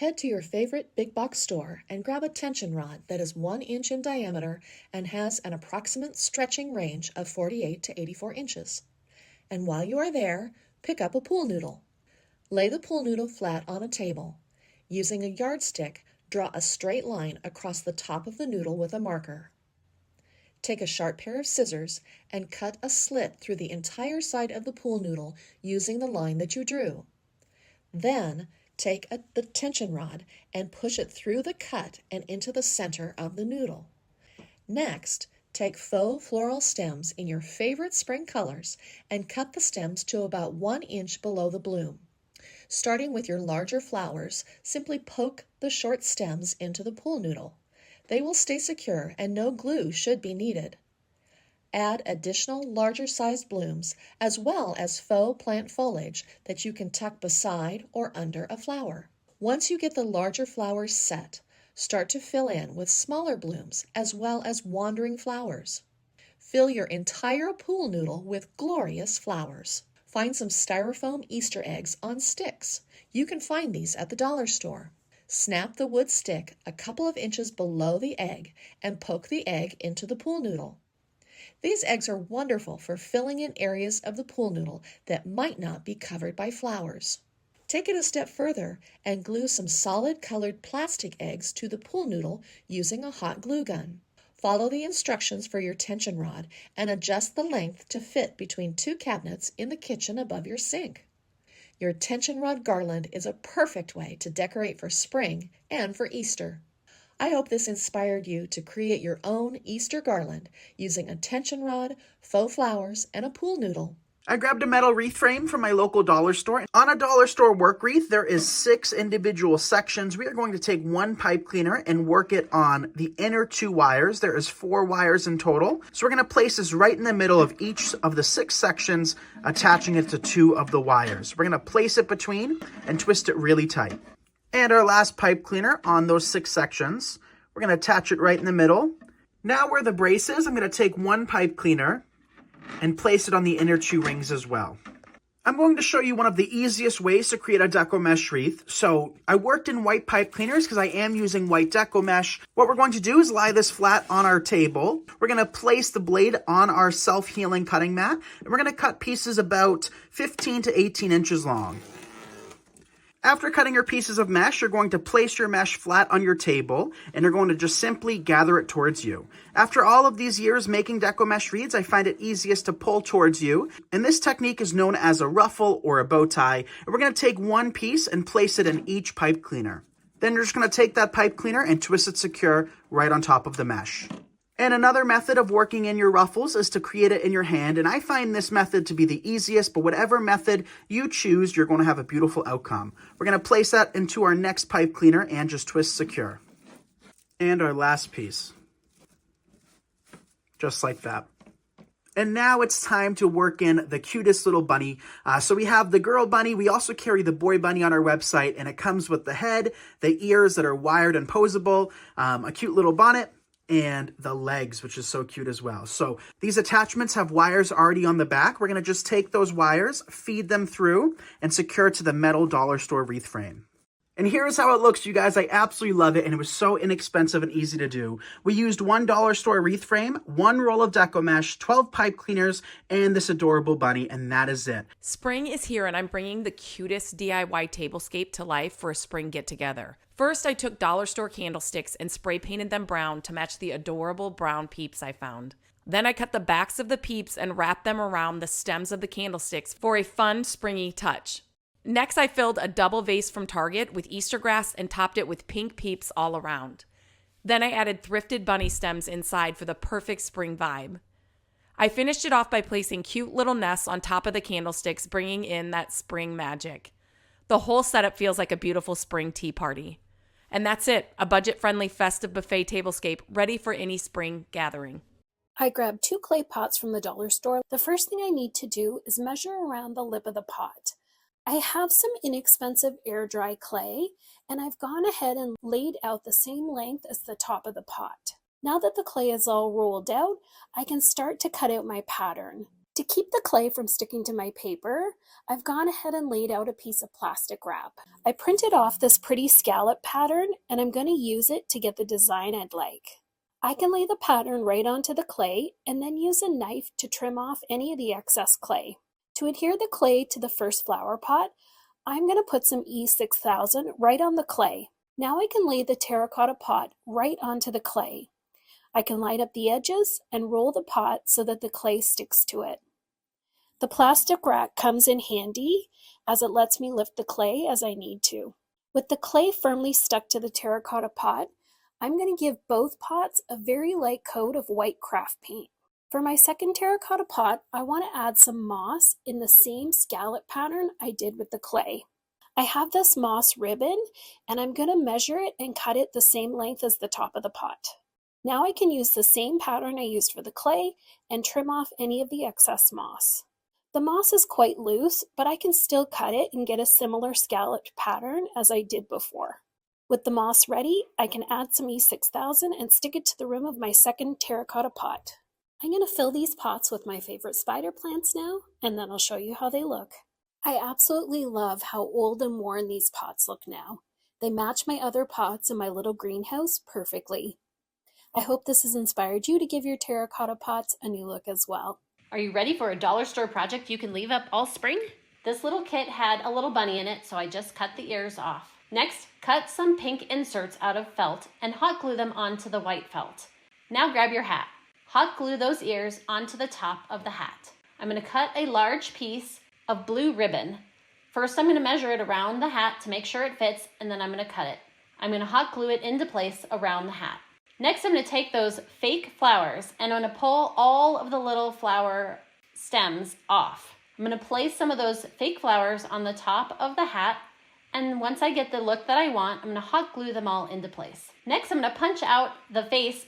Head to your favorite big box store and grab a tension rod that is 1 inch in diameter and has an approximate stretching range of 48 to 84 inches. And while you are there, pick up a pool noodle. Lay the pool noodle flat on a table. Using a yardstick, draw a straight line across the top of the noodle with a marker. Take a sharp pair of scissors and cut a slit through the entire side of the pool noodle using the line that you drew. Then, take the tension rod and push it through the cut and into the center of the noodle. Next, take faux floral stems in your favorite spring colors and cut the stems to about 1 inch below the bloom. Starting with your larger flowers, simply poke the short stems into the pool noodle. They will stay secure and no glue should be needed. Add additional larger sized blooms as well as faux plant foliage that you can tuck beside or under a flower. Once you get the larger flowers set, start to fill in with smaller blooms as well as wandering flowers. Fill your entire pool noodle with glorious flowers. Find some styrofoam Easter eggs on sticks. You can find these at the dollar store. Snap the wood stick a couple of inches below the egg and poke the egg into the pool noodle. These eggs are wonderful for filling in areas of the pool noodle that might not be covered by flowers. Take it a step further and glue some solid colored plastic eggs to the pool noodle using a hot glue gun. Follow the instructions for your tension rod and adjust the length to fit between 2 cabinets in the kitchen above your sink. Your tension rod garland is a perfect way to decorate for spring and for Easter. I hope this inspired you to create your own Easter garland using a tension rod, faux flowers, and a pool noodle. I grabbed a metal wreath frame from my local dollar store. On a dollar store work wreath, there is 6 individual sections. We are going to take 1 pipe cleaner and work it on the inner 2 wires. There is 4 wires in total. So we're going to place this right in the middle of each of the 6 sections, attaching it to 2 of the wires. We're going to place it between and twist it really tight. And our last pipe cleaner on those 6 sections. We're going to attach it right in the middle. Now where the brace is, I'm going to take 1 pipe cleaner and place it on the inner 2 rings as well. I'm going to show you one of the easiest ways to create a Deco mesh wreath. So I worked in white pipe cleaners because I am using white Deco mesh. What we're going to do is lie this flat on our table. We're going to place the blade on our self-healing cutting mat, and we're going to cut pieces about 15 to 18 inches long. After cutting your pieces of mesh, you're going to place your mesh flat on your table, and you're going to just simply gather it towards you. After all of these years making Deco mesh wreaths, I find it easiest to pull towards you, and this technique is known as a ruffle or a bow tie. And we're going to take 1 piece and place it in each pipe cleaner. Then you're just going to take that pipe cleaner and twist it secure right on top of the mesh. And another method of working in your ruffles is to create it in your hand, and I find this method to be the easiest, but whatever method you choose, you're going to have a beautiful outcome. We're going to place that into our next pipe cleaner and just twist secure. And our last piece. Just like that. And now it's time to work in the cutest little bunny. So we have the girl bunny. We also carry the boy bunny on our website, and it comes with the head, the ears that are wired and posable, a cute little bonnet, and the legs, which is so cute as well. So these attachments have wires already on the back. We're going to just take those wires, feed them through, and secure to the metal dollar store wreath frame. And here's how it looks, you guys. I absolutely love it, and it was so inexpensive and easy to do. We used $1 store wreath frame, 1 roll of Deco mesh, 12 pipe cleaners, and this adorable bunny, and that is it. Spring is here, and I'm bringing the cutest DIY tablescape to life for a spring get-together. First, I took dollar store candlesticks and spray painted them brown to match the adorable brown peeps I found. Then I cut the backs of the peeps and wrapped them around the stems of the candlesticks for a fun, springy touch. Next, I filled a double vase from Target with Easter grass and topped it with pink peeps all around. Then I added thrifted bunny stems inside for the perfect spring vibe. I finished it off by placing cute little nests on top of the candlesticks, bringing in that spring magic. The whole setup feels like a beautiful spring tea party. And that's it, a budget-friendly festive buffet tablescape ready for any spring gathering. I grabbed 2 clay pots from the dollar store. The first thing I need to do is measure around the lip of the pot. I have some inexpensive air dry clay, and I've gone ahead and laid out the same length as the top of the pot. Now that the clay is all rolled out, I can start to cut out my pattern. To keep the clay from sticking to my paper, I've gone ahead and laid out a piece of plastic wrap. I printed off this pretty scallop pattern, and I'm going to use it to get the design I'd like. I can lay the pattern right onto the clay and then use a knife to trim off any of the excess clay. To adhere the clay to the first flower pot, I'm going to put some E6000 right on the clay. Now I can lay the terracotta pot right onto the clay. I can line up the edges and roll the pot so that the clay sticks to it. The plastic rack comes in handy as it lets me lift the clay as I need to. With the clay firmly stuck to the terracotta pot, I'm going to give both pots a very light coat of white craft paint. For my second terracotta pot, I want to add some moss in the same scallop pattern I did with the clay. I have this moss ribbon, and I'm going to measure it and cut it the same length as the top of the pot. Now I can use the same pattern I used for the clay and trim off any of the excess moss. The moss is quite loose, but I can still cut it and get a similar scalloped pattern as I did before. With the moss ready, I can add some E6000 and stick it to the rim of my second terracotta pot. I'm going to fill these pots with my favorite spider plants now, and then I'll show you how they look. I absolutely love how old and worn these pots look now. They match my other pots in my little greenhouse perfectly. I hope this has inspired you to give your terracotta pots a new look as well. Are you ready for a dollar store project you can leave up all spring? This little kit had a little bunny in it, so I just cut the ears off. Next, cut some pink inserts out of felt and hot glue them onto the white felt. Now grab your hat. Hot glue those ears onto the top of the hat. I'm going to cut a large piece of blue ribbon. First, I'm going to measure it around the hat to make sure it fits, and then I'm going to cut it. I'm going to hot glue it into place around the hat. Next, I'm going to take those fake flowers and I'm going to pull all of the little flower stems off. I'm going to place some of those fake flowers on the top of the hat, and once I get the look that I want, I'm going to hot glue them all into place. Next, I'm going to punch out the face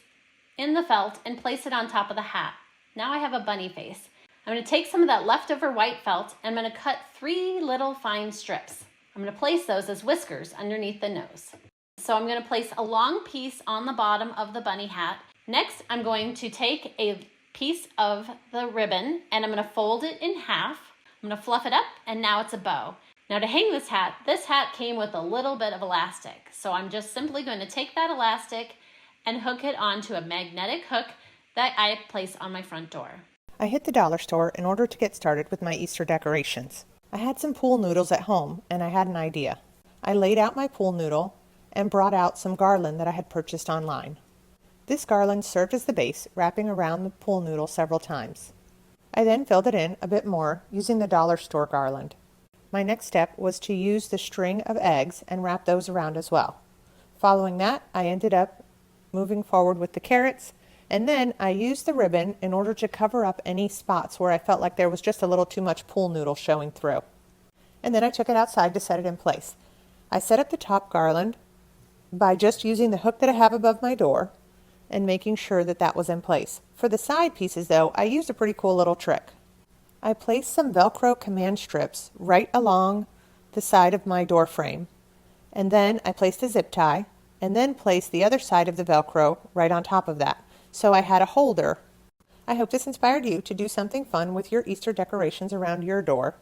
in the felt and place it on top of the hat. Now I have a bunny face. I'm going to take some of that leftover white felt and I'm going to cut 3 little fine strips. I'm going to place those as whiskers underneath the nose. So I'm going to place a long piece on the bottom of the bunny hat. Next, I'm going to take a piece of the ribbon and I'm going to fold it in half. I'm going to fluff it up, and now it's a bow. Now to hang this hat came with a little bit of elastic. So I'm just simply going to take that elastic and hook it onto a magnetic hook that I place on my front door. I hit the dollar store in order to get started with my Easter decorations. I had some pool noodles at home and I had an idea. I laid out my pool noodle and brought out some garland that I had purchased online. This garland served as the base, wrapping around the pool noodle several times. I then filled it in a bit more using the dollar store garland. My next step was to use the string of eggs and wrap those around as well. Following that, I ended up moving forward with the carrots, and then I used the ribbon in order to cover up any spots where I felt like there was just a little too much pool noodle showing through. And then I took it outside to set it in place. I set up the top garland by just using the hook that I have above my door and making sure that that was in place. For the side pieces though, I used a pretty cool little trick. I placed some Velcro command strips right along the side of my door frame, and then I placed a zip tie and then placed the other side of the Velcro right on top of that. So I had a holder. I hope this inspired you to do something fun with your Easter decorations around your door.